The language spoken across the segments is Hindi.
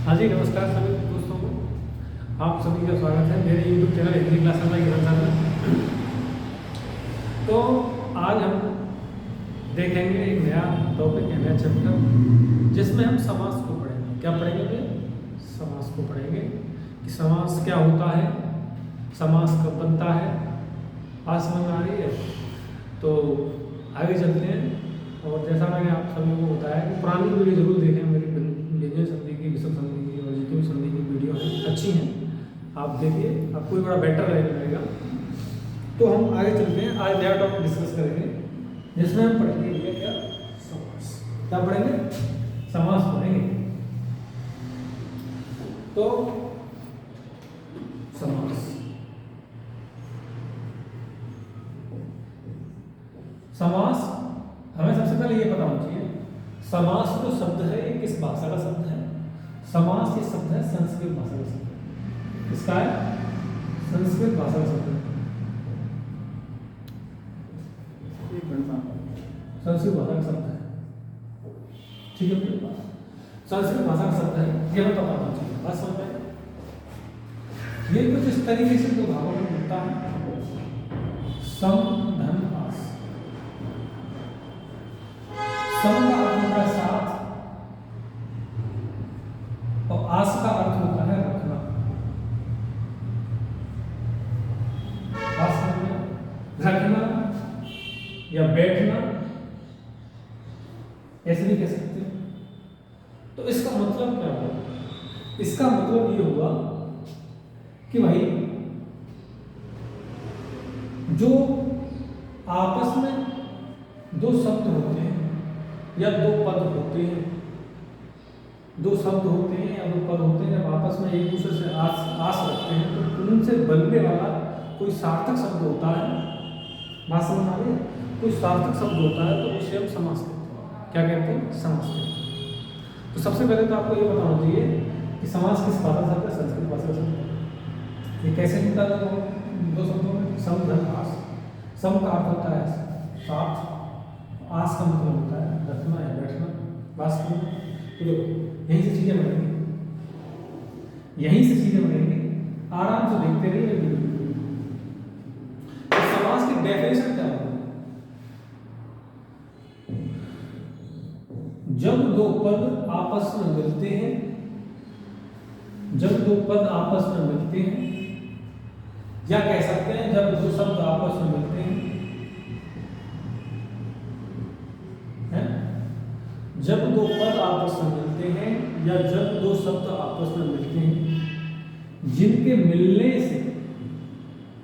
हाँ जी, नमस्कार सभी दोस्तों को। आप सभी का स्वागत है मेरे YouTube चैनल हिंदी क्लासेस में गिरफ्तार में। तो आज हम देखेंगे एक नया टॉपिक है, नया चैप्टर, जिसमें हम समास को पढ़ेंगे। क्या पढ़ेंगे भैया? समास को पढ़ेंगे कि समास क्या होता है, समास कब बनता है। आज समझ में आ रही है? तो आगे चलते हैं। और जैसा मैंने आप सभी को बताया कि पुरानी वीडियो जरूर देखें, मेरी व्यंजन संधि की, विषम संधि की और जितनी भी संधि की वीडियो है अच्छी हैं, आप देखिए, आपको बड़ा बेटर लगेगा। तो हम आगे चलते हैं। आज नया टॉपिक डिस्कस करेंगे जिसमें हम पढ़ेंगे ये क्या? समास। क्या पढ़ेंगे? समास पढ़ेंगे। तो समास, समास हमें सबसे पहले ये पता होना चाहिए, समास जो शब्द है ये किस भाषा का शब्द है। समास ये शब्द है संस्कृत भाषा का शब्द है। किसका है? संस्कृत भाषा का शब्द है। संस्कृत भाषा का शब्द है, ठीक है। संस्कृत भाषा का शब्द है, ये हमें पता होना चाहिए। बात समझ में? ये कुछ इस तरीके से दो भागों में मिलता है, सम धन आस। सम का अर्थ होता है साथ और आस का अर्थ होता है रखना। आस में रखना या बैठना, ऐसे भी कह सकते हैं। तो इसका मतलब क्या हुआ? इसका मतलब ये हुआ कि भाई जो आपस में दो शब्द होते हैं या दो पद होते हैं, दो शब्द होते हैं या दो पद होते हैं, जब आपस में एक दूसरे से आस रखते हैं तो उनसे बनने वाला कोई सार्थक शब्द होता है। बात समझ आ रही है? कोई सार्थक शब्द होता है तो उसे हम समास कहते हैं। क्या कहते हैं? समास कहते हैं। तो सबसे पहले तो आपको ये बताना चाहिए कि समास किस भाषा का शब्द है? संस्कृत भाषा का शब्द है। ये कैसे मिलता है दो शब्दों में? सम धन आस। सम का अर्थ होता है साथ, आस का मतलब होता है रखना या बैठना। बात समझ? तो देखो, यहीं से चीजें बनेंगी, यहीं से चीजें बनेंगी। आराम से देखते रहिए। तो समास की डेफिनेशन क्या होगी? जब दो पद आपस में मिलते हैं, जब दो पद आपस में मिलते हैं, या कह सकते हैं जब दो शब्द आपस में मिलते हैं, जब दो पद आपस में मिलते हैं या जब दो शब्द आपस में मिलते हैं जिनके मिलने से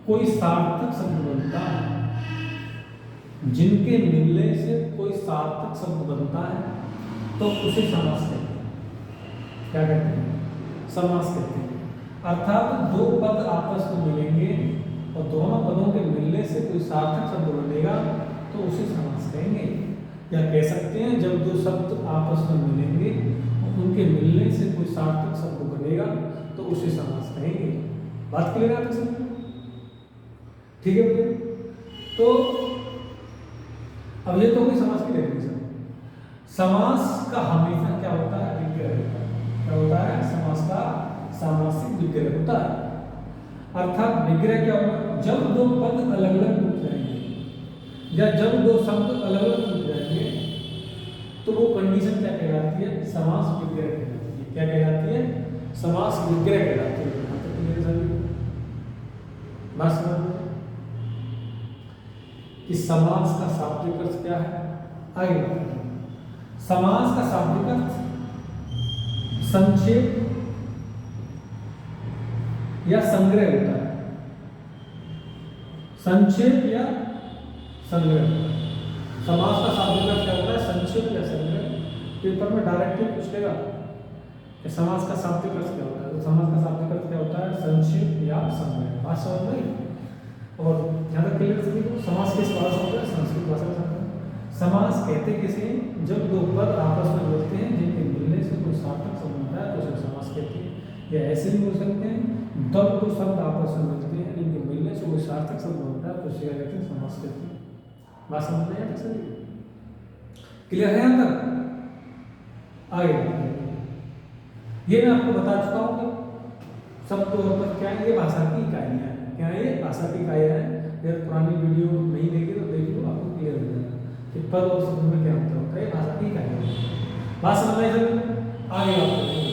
कोई सार्थक शब्द बनता है, जिनके मिलने से कोई सार्थक शब्द बनता है तो उसे समास कहते हैं। क्या कहते हैं? समास कहते हैं। अर्थात दो पद आपस में मिलेंगे और दोनों पदों के मिलने से कोई सार्थक शब्द बनेगा तो उसे समास कहेंगे। या कह सकते हैं जब दो शब्द आपस में मिलेंगे और उनके मिलने से कोई सार्थक शब्द बनेगा तो उसे समास कहेंगे। बात क्लियर है आप सबको? ठीक है भैया? तो अब ये तो कोई समास की डेफिनेशन। समास का हमेशा क्या होता है? विग्रह होता है। क्या होता है? समास का सामासिक विग्रह होता है। अर्थात विग्रह क्या होगा? जब दो पद अलग अलग टूट जाएंगे या जब दो शब्द अलग अलग टूट जाएंगे तो वो कंडीशन क्या कहलाती है? समास विग्रह कहलाती है। क्या कहलाती है? समास विग्रह कहलाती है। यहां तक मेरे सभी बात समझ में कि समास का शाब्दिक अर्थ क्या है? आगे बढ़ते हैं। समास का शाब्दिक अर्थ संक्षेप या संग्रह होता है। संक्षेप या संग्रह। समास का शाब्दिक अर्थ क्या होता है? संक्षेप या संग्रह। पेपर में डायरेक्टली पूछ लेगा कि समास का शाब्दिक अर्थ क्या होता है, तो समास का शाब्दिक अर्थ क्या होता है? संक्षेप या संग्रह। बात समझ में? और ज्यादा क्लियर सभी को, समास किस भाषा से होता है? संस्कृत भाषा का शब्द है। समास कहते किसे? जब दो पद आपस में मिलते हैं जिनके मिलने से कोई सार्थक शब्द बनता है तो उसे समास कहते हैं। या ऐसे भी बोल सकते हैं जब दो शब्द आपस में मिलते हैं जिनके मिलने से कोई सार्थक शब्द बनता है तो उसे क्या कहते हैं? समास कहते हैं। बात समझ में आया सभी? क्लियर है? यहाँ तक आगे ये मैं आपको बता चुका हूँ कि सब तौर पर क्या है, ये भाषा की इकाइयाँ हैं। क्या है, ये भाषा की इकाइयाँ हैं। अगर पुरानी वीडियो नहीं देखी तो देख लो, आपको क्लियर हो जाएगा कि पद और शब्द में क्या अंतर होता है। ये भाषा की इकाइयाँ हैं। बात समझ में आई? आगे बात करते हैं।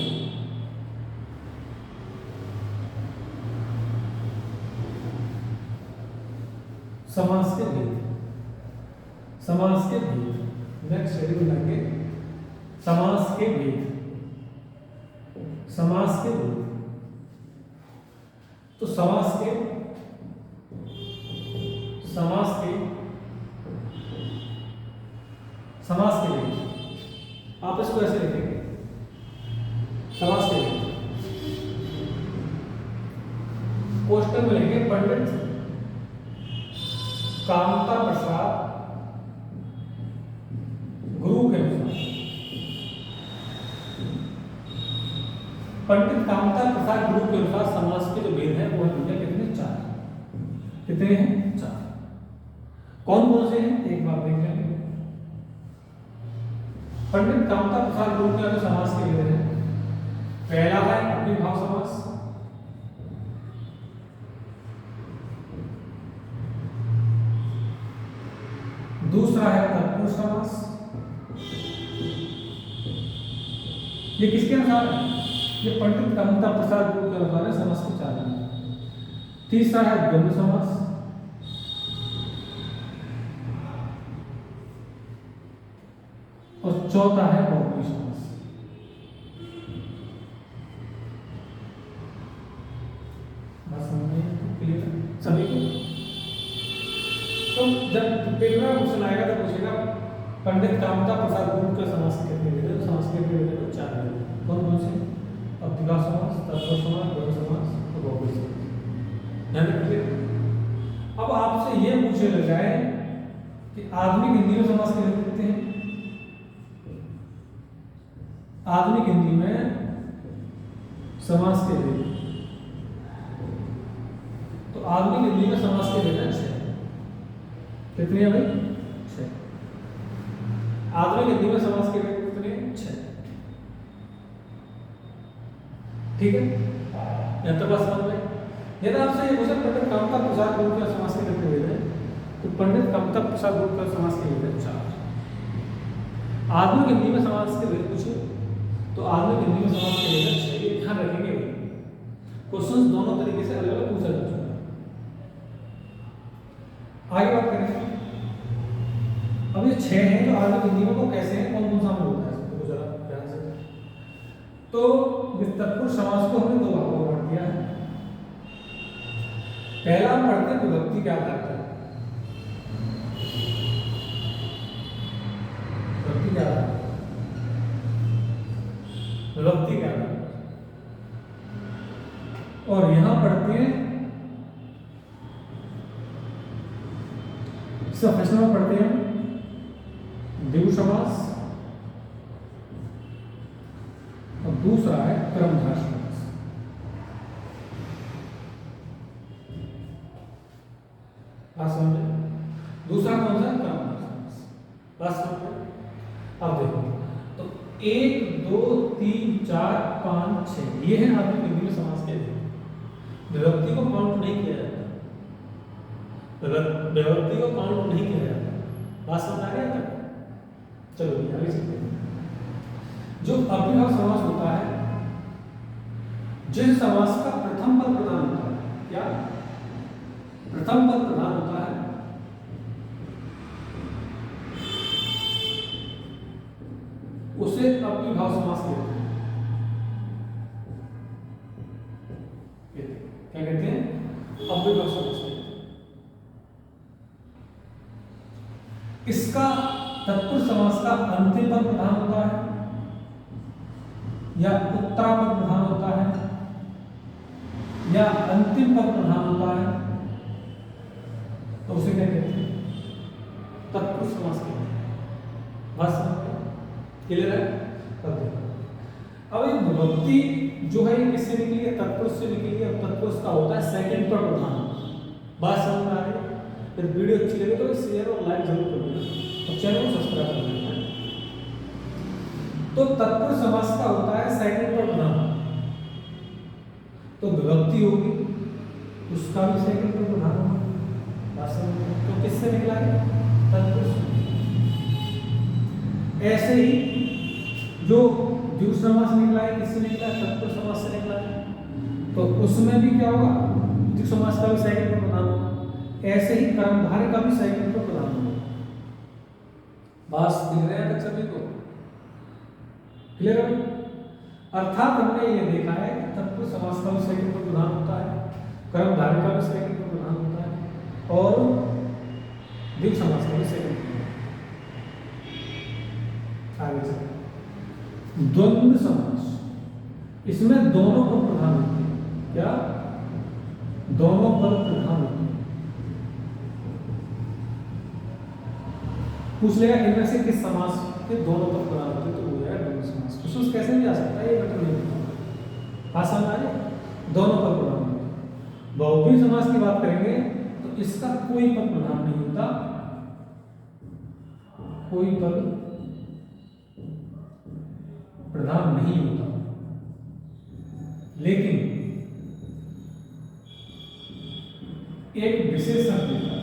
समास के भेद। समास के भेद नेक्स्ट शेड्यूल लेंगे। समास के भेद। समास के भेद। तो समास के भेद आप इसको ऐसे लिखेंगे, समास के भेद। क्वेश्चन में लिखेंगे पंडित कामता प्रसाद गुरु के अनुसार। पंडित कामता प्रसाद गुरु के अनुसार समास के जो भेद है वो है कितने? 4। कितने हैं? 4। कौन कौन से हैं एक बार देख लेंगे। पंडित कामता प्रसाद गुरु के अनुसार समास के भेद है। पहला है अव्ययभाव समास। दूसरा है तत्पुरुष समास। ये किसके अनुसार है? ये पंडित कामता प्रसाद गुरु के अनुसार है। समास के 4 हैं। तीसरा है द्वंद्व समास। और चौथा है बहुव्रीहि समास। बात समझ में क्लियर सभी को? तो जब पेपर में क्वेश्चन आएगा तो पूछेगा पंडित कामता प्रसाद गुरु के समास के कितने भेद हैं? समास के भेद हैं 4 भेद। कौन कौन से? अव्ययभाव समास, तत्पुरुष समास, द्वंद्व समास और बहुव्रीहि समास। ध्यान रखिए। अब आपसे ये पूछे लग जाए कि आधुनिक हिंदी में समास के भेद कितने हैं? आधुनिक हिंदी में समास के भेद, तो आधुनिक हिंदी में समास के भेद हैं 6। कितने हैं भाई? 6। आधुनिक हिंदी में समास के भेद कितने? 6। ठीक है, यहां तक बात समझ में? यदि आपसे ये क्वेश्चन पंडित कामता प्रसाद गुरु के समास के कितने भेद हैं, तो पंडित कामता प्रसाद गुरु के समास के भेद हैं 4। आधुनिक हिंदी में समास के भेद पूछे तो आधुनिक हिंदी में समास के भेद 6। ये ध्यान रखेंगे भाई, क्वेश्चन दोनों तरीके से अलग अलग पूछा जा सकता है। आगे बात करें। अब ये 6 हैं जो आधुनिक हिंदी में, वो कैसे हैं, कौन कौन सा होता है, तो जरा ध्यान से। तो तत्पुरुष समास को हमने 2 भागों में बांट दिया है। पहला हम पढ़ते हैं विभक्ति क्या करता है। विभक्ति क्या है? विभक्ति क्या है? और यहां पढ़ते हैं, इसका प्रश्न में पढ़ते हैं द्विगु समास और दूसरा है क्रमधारय समास। बात समझे? दूसरा कौन सा? क्रमधारय समास। बात समझे? अब देखो, तो 1 2 3 4 5 6 ये है आधुनिक हिंदी में समास के भेद। विभक्ति को काउंट नहीं किया जाता। विभक्ति को काउंट नहीं किया जाता। बात समझ आ गया तक? चलो आगे चलते हैं। जो अव्ययभाव समास होता है, जिस समास का प्रथम पद प्रधान होता है, क्या प्रथम पद प्रधान होता है, उसे अव्ययभाव समास कहते हैं। क्या कहते हैं? अव्ययभाव समास कहते हैं। इसका तत्पुरुष समास का अंतिम पद प्रधान होता है या उत्तरापद प्रधान होता है या अंतिम पद प्रधान होता है, तो उसे क्या कहते हैं? तत्पुरुष समास कहते हैं। बस क्लियर है? अब ये विभक्ति जो है ये किससे निकली है? तत्पुरुष से निकली है। तत्पुरुष का होता है सेकंड पद प्रधान। बात समझ में आ रही है? यदि वीडियो अच्छी लगे तो शेयर और लाइक जरूर कर देना और चैनल को सब्सक्राइब कर देना। तो तत्पुरुष समास का होता है सेकंड पर प्रधान। तो विभक्ति होगी, उसका भी सेकंड पर प्रधान होगा। तो किससे निकला है? तत्पुरुष। ऐसे ही जो द्विगु समास निकला है, किससे निकला है? तत्पुरुष समास से निकला है। तो उसमें भी क्या होगा? द्विगु समास का भी सेकंड पर प्रधान होगा। ऐसे ही कर्मधारय का भी सेकंड पर प्रधान होगा। बात क्लियर है तक सभी को? क्लियर है? अर्थात हमने ये देखा है कि तत्पुरुष समास का भी सेकंड पर प्रधान होता है, कर्मधारय का भी सेकंड पर प्रधान होता है और द्विगु समास का भी सेकंड पर। आगे चलिए, द्वंद्व समास, इसमें दोनों पद प्रधान होते हैं। क्या? दोनों पद प्रधान होते हैं। पूछ लेगा इनमें से किस समास के दोनों पद प्रधान होते हैं, तो वो है द्वंद्व समास। खुसूस कैसे भी आ सकता है, ये बटन नहीं होता। आसान आ रही, दोनों पद प्रधान होते हैं। बहुव्रीहि समास की बात करेंगे तो इसका कोई पद प्रधान नहीं होता, कोई पद प्रधान नहीं होता, लेकिन एक विशेष अर्थ देता है,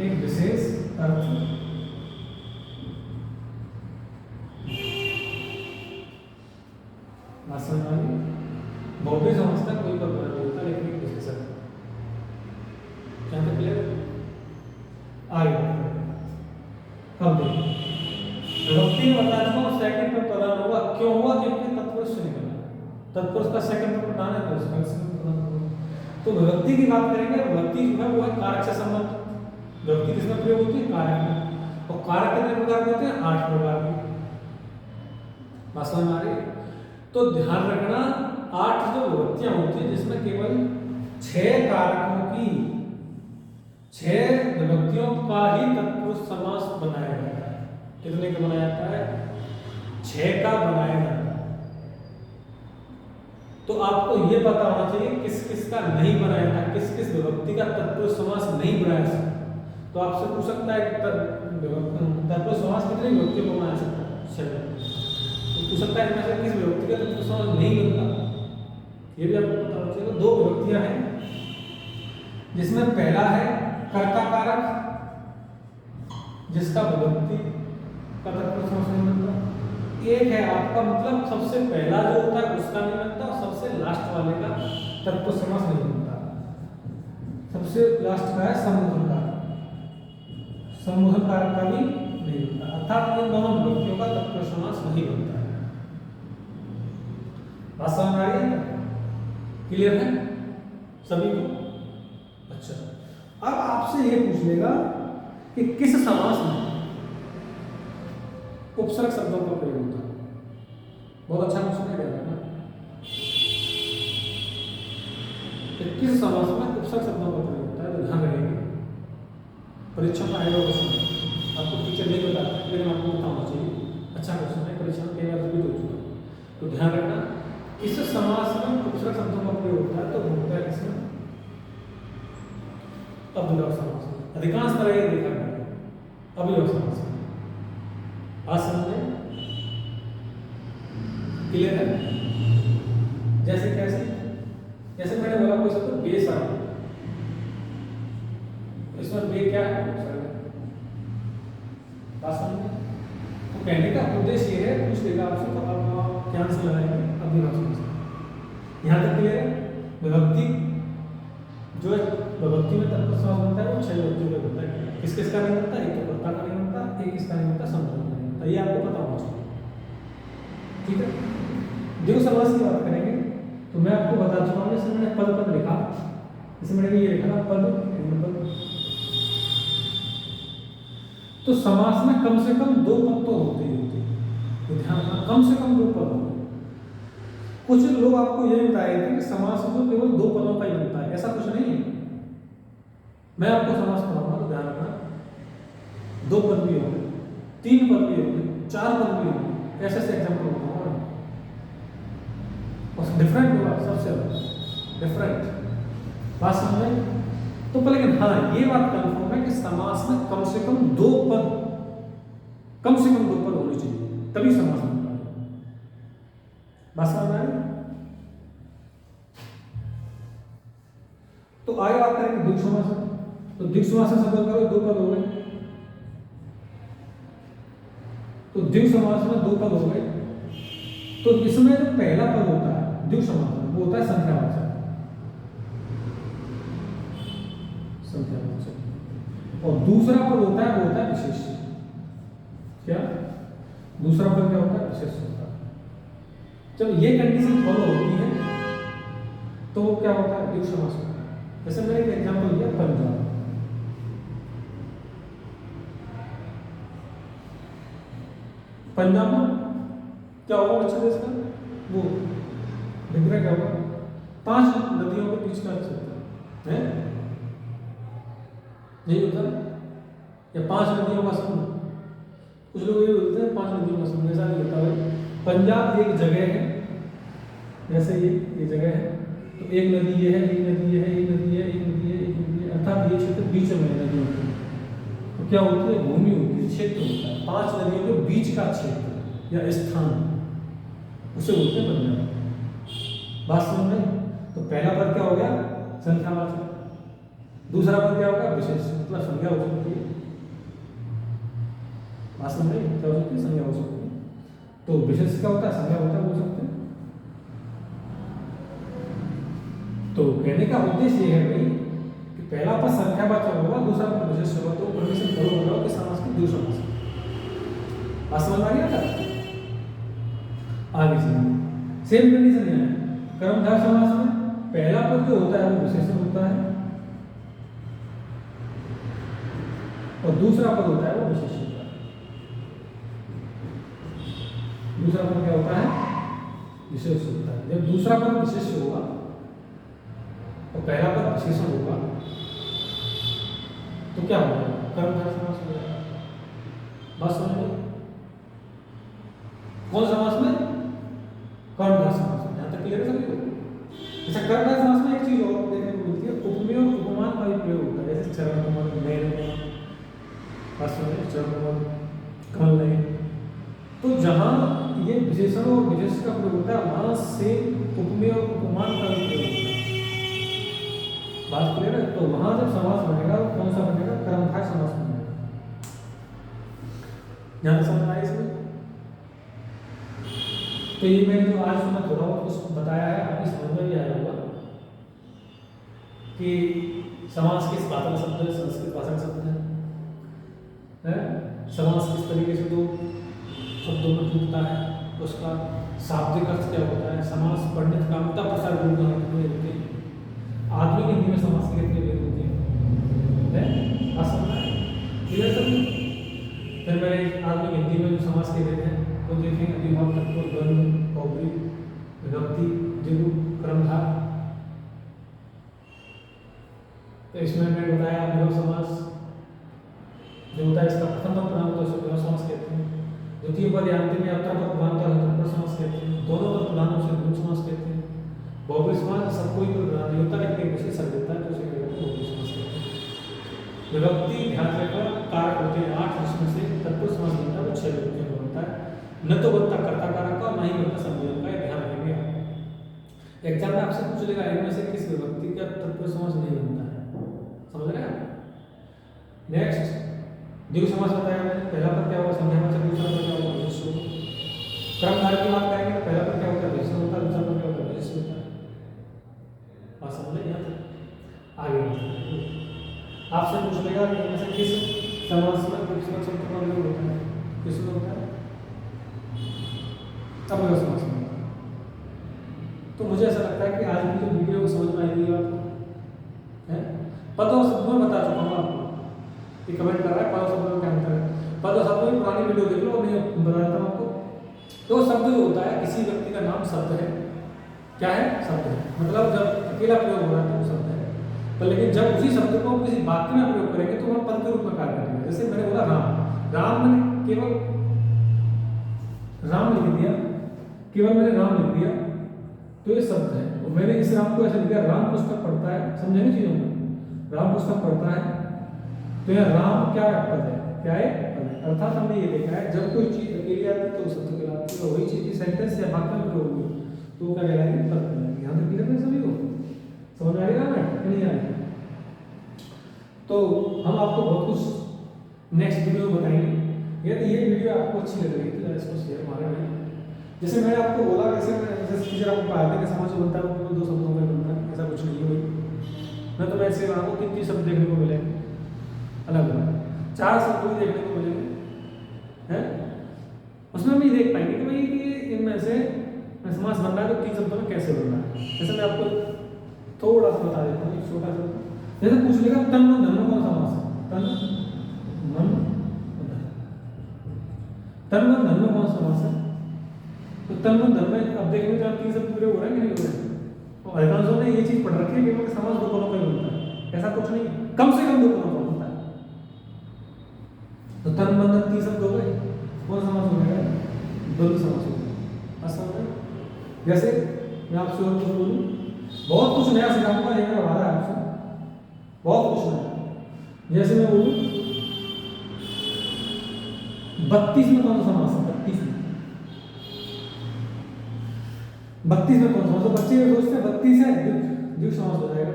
एक विशेष अर्थ बहुव्रीहि समास का कोई पद प्रधान नहीं होता, लेकिन एक विशेष अर्थ। क्या तक क्लियर? आगे अब देखिए, विभक्ति में बता चुका हूं सेकंड पर प्रधान होगा। क्यों हुआ? क्योंकि तत्पुरुष से निकला, तत्पुरुष का सेकंड पर प्रधान है तो उसका सेकंड पर प्रधान होगा। तो विभक्ति की बात करेंगे, विभक्ति जो है वो है कारक से संबंध। विभक्ति किसमें प्रयोग होती है? कारक में। और कारक कितने प्रकार के होते हैं? 8 प्रकार के। बात समझ में आ रही है? तो ध्यान रखना, 8 जो विभक्तियां होती है जिसमें केवल 6 कारकों की, 6 विभक्तियों का ही तत्पुरुष समास बनाया जाता है। कितने का बनाया जाता है? 6 का बनाया जाता है। तो आपको यह पता होना चाहिए किस किस का नहीं बनाया जाता, किस किस विभक्ति का तत्पुरुष समास नहीं बनाया सकता। तो आपसे पूछ सकता है तत्पुरुष समास कितनी विभक्तियों को बना सकता है? तो पूछ सकता है इनमें से किस विभक्ति का तत्पुरुष समास नहीं बनता, ये भी आपको पता होना चाहिए। 2 विभक्तियां हैं जिसमें पहला है कर्ता कारक, जिसका विभक्ति का तत्पुरुष समास नहीं बनता। एक है आपका मतलब सबसे पहला जो होता है उसका नहीं बनता, और सबसे लास्ट वाले का तत्पुरुष समास नहीं बनता। सबसे लास्ट का है सम्बोधन कारक, सम्बोधन कारक का भी नहीं बनता। अर्थात इन दोनों विभक्तियों का तत्पुरुष समास नहीं बनता है। बात समझ आ रही है? क्लियर है सभी को? अच्छा, अब आपसे ये पूछ लेगा कि किस समास में उपसर्ग शब्दों का प्रयोग होता है। बहुत अच्छा क्वेश्चन है ना? किस समास में उपसर्ग शब्दों का प्रयोग होता है? तो ध्यान रखिए, परीक्षा का आएगा क्वेश्चन, आपको टीचर नहीं बताता लेकिन आपको पता होना चाहिए। अच्छा क्वेश्चन है, परीक्षा में कई बार रिपीट हो चुका है। तो ध्यान रखना, किस समास में उपसर्ग शब्दों का प्रयोग होता है? तो होता है किसमें? अभिव्यक्त समास में। अधिकांश तरह ये देखा गया है अभिव्यक्त समास में। बात समझे? क्लियर है? जैसे कैसे? जैसे मैंने बोला कोई शब्द बेस आ गया, इसमें बे क्या है? बात समझे? तो कहने का उद्देश्य ये है, पूछ लेगा आपसे तो आप ध्यान से लगाएंगे अभिव्यक्त समास। यहाँ तक क्लियर है? विभक्ति जो है, विभक्ति में तत्पुरुष समास बनता है वो 6 विभक्तियों का बनता है। किस किस का नहीं बनता? एक तो कर्ता का नहीं बनता, एक किसका नहीं बनता? सम्बोधन का नहीं बनता। ये आपको पता होना चाहिए, ठीक है? द्विगु समास की बात करेंगे तो मैं आपको बता चुका हूं, जैसे मैंने पद पद लिखा, जैसे मैंने भी ये लिखा था पद पद। तो समास में कम से कम 2 पद तो होते ही होते हैं। तो ध्यान रखना, कम से कम 2 पद होते हैं। कुछ लोग आपको ये बता रहे थे कि समास तो केवल 2 पदों का ही बनता है, ऐसा कुछ नहीं है। मैं आपको समास पढ़ाऊंगा तो ध्यान रखना, 2 पद भी होंगे, 3 पद भी होंगे, 4 पद भी होंगे, ऐसे ऐसे एग्जाम्पल बताऊंगा। डिफरेंट होगा, सबसे डिफरेंट। बात समझ में? तो पर लेकिन हाँ, ये बात कन्फर्म है कि समास में कम से कम 2 पद, कम से कम 2 पद होने चाहिए, तभी समास बनता है। बात समझ में आ रही? तो आगे बात करेंगे द्विगु समास। तो द्विगु समास में सपोज करो दो पद हो गए, तो द्विगु समास में दो पद हो गए, तो इसमें जो पहला पद होता है द्विगु समास में वो होता है संख्यावाचक। संख्यावाचक। और दूसरा पद होता है वो होता है विशेष। क्या दूसरा पद क्या होता है? विशेष होता है। जब ये कंडीशन फॉलो होती है तो वो क्या होता है? द्विगु समास होता है। जैसे मैंने एक एग्जांपल दिया पंजाब। पंजाब में क्या होगा बच्चे देश का? वो विग्रह क्या होगा? 5 नदियों के बीच का क्षेत्र है, यही होता है, या 5 नदियों का समूह। कुछ लोग ये बोलते हैं 5 नदियों का समूह, ऐसा नहीं होता भाई। पंजाब एक जगह है, जैसे ये जगह है, तो एक नदी ये है, एक नदी ये है, एक नदी है, एक नदी है, एक नदी है, अर्थात ये क्षेत्र बीच में है नदियों के। तो क्या होती है? भूमि होती है, क्षेत्र होता है। 5 नदियों के बीच का क्षेत्र या स्थान, उसे बोलते हैं पंजाब। बात समझ में? तो पहला पद क्या हो गया? संख्यावाचक। दूसरा पद क्या होगा? विशेष, मतलब संज्ञा हो सकती है। बात समझ में? क्या हो सकती है? संज्ञा हो सकती है। तो विशेष क्या होता है? संज्ञा होता है, बोल सकते हैं। तो कहने का उद्देश्य ये है भाई कि पहला पद संख्यावाचक होगा, दूसरा पद विशेष होगा, तो कंडीशन फॉलो हो रहा हो कि समास की द्विगु समास। बात समझ आ रही है क्या? आगे चलिए, सेम कंडीशन है कर्मधारय समास में। पहला पद जो होता है वो विशेषण होता है और दूसरा पद होता है वो विशेष होता है। दूसरा पद क्या होता है? विशेष होता है। जब दूसरा पद विशेष होगा और पहला पद विशेषण होगा तो क्या होगा? कर्मधारय समास हो जाएगा। बात समझ में? कौन समास में? कर्मधारय समास में। यहां तक क्लियर है सभी को? अच्छा, कर्मधारय समास में एक चीज और देखने को मिलती है, उपमेय और उपमान का भी प्रयोग होता है। जैसे चरण उपमान, नयन उपमान, बात समझ में? चरण उपमान, कमल नयन। तो जहां ये विशेषण और विशेष का प्रयोग होता है वहां से उपमेय और उपमान का भी प्रयोग होता है। बात क्लियर है? तो वहां जब समास बनेगा वो कौन सा बनेगा? कर्मधारय समास बनेगा। यहां तक समझ आया इसमें? तो ये मैंने जो आज सुना थोड़ा बहुत कुछ बताया है, आपकी समझ में भी आया होगा कि समास किस भाषा का शब्द है, संस्कृत भाषा का शब्द है? समास किस तरीके से दो शब्दों में टूटता है, उसका शाब्दिक अर्थ क्या होता है, समास पंडित कामता प्रसार होते हैं, आधुनिक हिंदी में समास के कितने भेद होते हैं? बात समझ में? क्लियर सभी? फिर मैंने आधुनिक हिंदी में जो समास के भेद हैं तो देखेंगे। अभिभाव, तत्व, द्वंद्व, बहुब्रीहि, विभक्ति, द्विगु, कर्मधार। तो इसमें मैंने बताया अभिभाव समास जो होता है इसका प्रथम पद प्रधान होता है उसे अभिभाव समास कहते हैं। द्वितीय पद या अंतिम में यात्रा पद प्रधान होता है तत्पर समास कहते हैं। दोनों पद प्रधान उसे द्वंद्व समास कहते हैं। बहुब्रीहि समास सब कोई पर प्रधान नहीं होता लेकिन एक विशेष शब्द देता है तो उसे बहुब्रीहि समास कहते हैं। विभक्ति ध्यान रखकर कारक होते हैं 8, जिसमें से तत्पुरुष समास बनता है वो 6 विभक्तियों का बनता है। न तो बनता कर्ता कारक का, ना ही बनता संबोधन का, ध्यान रखेंगे आप। एग्जाम में आपसे पूछ लेगा इनमें से किस विभक्ति का तत्पुरुष समास नहीं बनता है, समझ रहे हैं? नेक्स्ट द्विगु समास बताया मैंने। पहला पद क्या होगा? संख्यावाचक। दूसरा पद क्या होगा? विशेष होगा। कर्मधारय की बात करेंगे, पहला पद क्या होता है? विशेषण होता है, दूसरा पद क्या होता है? विशेष होता है। बात समझ रहे हैं? आगे आपसे पूछ लेगा कि इनमें से किस समास में विशेषण शब्द का प्रयोग होता है? किसमें होता है? तब मैं समास में। तो मुझे ऐसा लगता है कि आज की जो वीडियो को समझ में आएगी आपको, है? पद और शब्द में बता चुका हूँ आपको। ये कमेंट कर रहा है पद और शब्द में क्या अंतर है। पद और शब्द में पुरानी वीडियो देख लो, मैं बता देता हूँ आपको। तो शब्द जो होता है किसी व्यक्ति का नाम शब्द है। क्या है? शब्द है। मतलब जब अकेला प्रयोग हो रहा है तो वो शब्द है। पर लेकिन जब उसी शब्द को किसी वाक्य में प्रयोग करेंगे तो वह पद के रूप में कार्य करेगा। जैसे मैंने बोला राम, राम मैंने केवल राम लिख दिया, केवल मैंने राम लिख दिया तो ये शब्द है। और मैंने इस राम को ऐसे लिखा, राम पुस्तक पढ़ता है, समझेंगे चीजों को? राम पुस्तक पढ़ता है तो यह राम क्या पद है? क्या है? पद है। अर्थात हमने ये देखा है जब कोई चीज अकेली आती है तो शब्द कहलाती है, और वही चीज सेंटेंस या वाक्य में प्रयोग होगी तो क्या कहलाएगी? पद कहलाएगी। यहाँ तक क्लियर है सभी को? समझ में आएगा ना नहीं आएगा? तो हम आपको बहुत कुछ नेक्स्ट वीडियो में बताएंगे। यदि ये वीडियो आपको अच्छी लग रही है तो इसको शेयर मारे भाई। जैसे मैंने आपको बोला, जैसे टीचर आपको कहा था कि समाज बनता है वो 2 शब्दों में बनता है, ऐसा कुछ नहीं है भाई। मैं तो ऐसे आपको 3 शब्द देखने को मिलेंगे अलग अलग, 4 शब्द भी देखने को मिलेंगे हैं। उसमें हम ये देख पाएंगे कि भाई कि इनमें से समास बन रहा है तो 3 शब्दों में कैसे बन रहा है। जैसे मैं आपको थोड़ा सा बता देता हूँ, छोटा सा। जैसे पूछ लेगा तन मन धन में कौन सा समास है? तन मन धन, तन मन धन में कौन सा समास है? तो तन मन धन में अब देखने तो 3 शब्द पूरे हो रहे हैं कि नहीं हो रहे हैं? तो अधिकांशों ने ये चीज पढ़ रखी है कि वो समास 2 कोनों का ही बनता है, ऐसा कुछ नहीं, कम से कम 2 कोनों का बनता है। तो तन मन धन 3 शब्द हो गए, कौन सा समास हो गया? द्वंद्व समास हो गया। असम में जैसे मैं आपसे और कुछ बोलूं, बहुत कुछ नया सिखाऊंगा, ये मेरा वादा है आपसे, बहुत कुछ नया। जैसे मैं बोलूं 32 में कौन सा समास है? 32 में कौन सा समास? बच्चे ये सोचते हैं 32 है द्विगु समास हो जाएगा,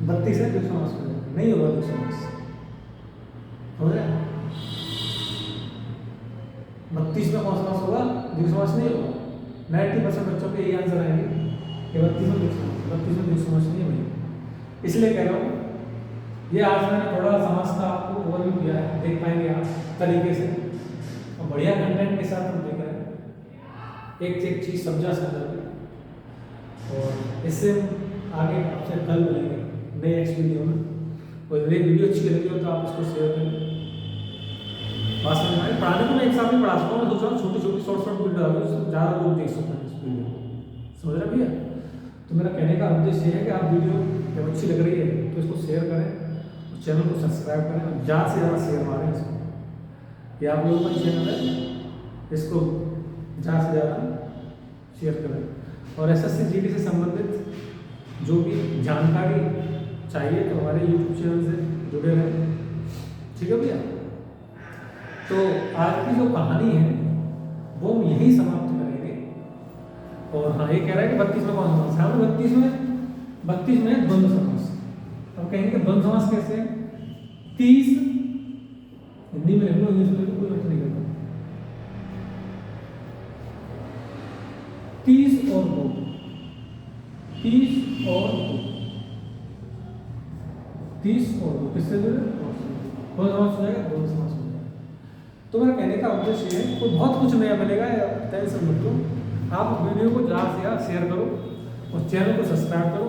32 है द्विगु समास हो जाएगा, नहीं होगा द्विगु समास, हो जाएगा 32 में कौन सा समास होगा? द्विगु समास नहीं होगा। 90% बच्चों के यही आंसर आएंगे कि 32 में द्विगु समास, 32 में द्विगु समास नहीं है भाई। इसलिए कह रहा हूँ ये आज मैंने थोड़ा समास का आपको ओवरव्यू दिया है, देख पाएंगे आप तरीके से, और बढ़िया कंटेंट के साथ हम देख रहे हैं, एक चीज समझा सकते। और इससे आगे आपसे कल मिलेंगे नए नेक्स्ट वीडियो में। और यदि वीडियो अच्छी लगी हो तो आप इसको शेयर करें। बात समझ में पढ़ाने को मैं एक साथ में पढ़ा सकता हूँ, मैं सोच रहा हूँ छोटी छोटी शॉर्ट वीडियो डालूँ, ज़्यादा लोग देख सकते हैं इस वीडियो को, समझ रहे भैया? तो मेरा कहने का उद्देश्य है कि आप वीडियो जब अच्छी लग रही है तो इसको शेयर करें, चैनल को सब्सक्राइब करें, और ज़्यादा से ज़्यादा शेयर मारें इसको। ये आप लोगों का चैनल है, इसको ज़्यादा से ज़्यादा शेयर करें। और SSC GD से संबंधित जो भी जानकारी चाहिए तो हमारे YouTube चैनल से जुड़े रहें, ठीक है भैया? तो आज की जो कहानी है वो हम यही समाप्त करेंगे। और हाँ, ये कह रहा है कि 32 में कौन सा समास है? 32 में द्वंद्व समास। अब कहेंगे द्वंद्व समास कैसे है? 30 हिंदी में लिख लो, इंग्लिश में लिख लो, कोई बात नहीं करता। 30 और 2, 30 और 2, 30 और 2 किससे जुड़े? कौन समास हो जाएगा? द्वंद्व समास हो जाएगा। तो मेरा कहने का उद्देश्य है कोई बहुत कुछ नया मिलेगा, टेंशन मत लो। आप वीडियो को ज़्यादा से ज़्यादा शेयर करो और चैनल को सब्सक्राइब करो।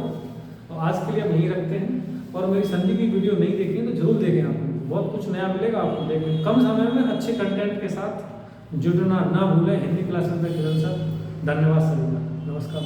और आज के लिए हम यही रखते हैं, और मेरी संधि की वीडियो नहीं देखी तो जरूर देखें, आपको बहुत कुछ नया मिलेगा आपको देखने। कम समय में अच्छे कंटेंट के साथ जुड़ना ना भूलें। हिंदी क्लासेस में किरण सर, धन्यवाद सभी का, नमस्कार।